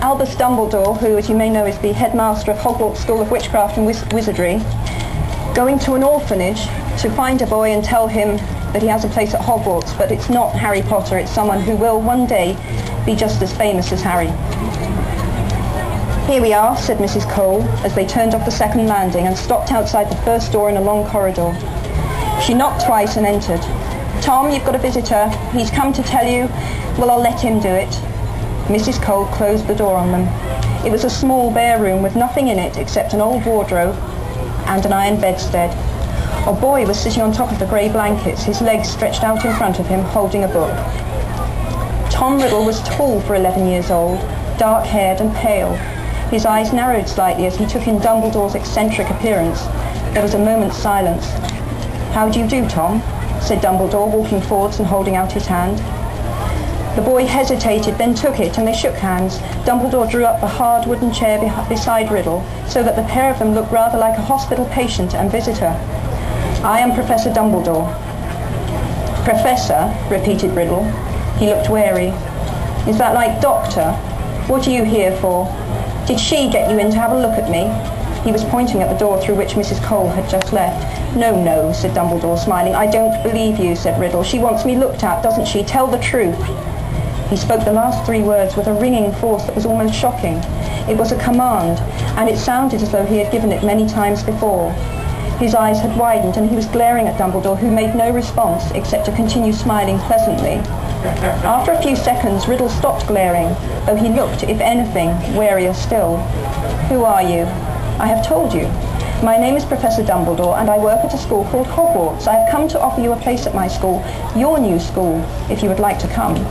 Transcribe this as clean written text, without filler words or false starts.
Albus Dumbledore, who, as you may know, is the headmaster of Hogwarts School of Witchcraft and Wizardry, going to an orphanage to find a boy and tell him that he has a place at Hogwarts, but it's not Harry Potter, it's someone who will one day be just as famous as Harry. "Here we are," said Mrs. Cole, as they turned off the second landing and stopped outside the first door in a long corridor. She knocked twice and entered. "Tom, you've got a visitor. He's come to tell you." "Well, I'll let him do it." Mrs. Cole closed the door on them. It was a small, bare room with nothing in it except an old wardrobe and an iron bedstead. A boy was sitting on top of the grey blankets, his legs stretched out in front of him, holding a book. Tom Riddle was tall for 11 years old, dark-haired and pale. His eyes narrowed slightly as he took in Dumbledore's eccentric appearance. There was a moment's silence. "How do you do, Tom?" said Dumbledore, walking forwards and holding out his hand. The boy hesitated, then took it, and they shook hands. Dumbledore drew up the hard wooden chair beside Riddle, so that the pair of them looked rather like a hospital patient and visitor. "I am Professor Dumbledore." "Professor?" repeated Riddle. He looked wary. "Is that like doctor? What are you here for? Did she get you in to have a look at me?" He was pointing at the door through which Mrs. Cole had just left. "No, no," said Dumbledore, smiling. "I don't believe you," said Riddle. "She wants me looked at, doesn't she? Tell the truth." He spoke the last three words with a ringing force that was almost shocking. It was a command, and it sounded as though he had given it many times before. His eyes had widened, and he was glaring at Dumbledore, who made no response except to continue smiling pleasantly. After a few seconds, Riddle stopped glaring, though he looked, if anything, warier still. "Who are you?" "I have told you. My name is Professor Dumbledore, and I work at a school called Hogwarts. I have come to offer you a place at my school, your new school, if you would like to come."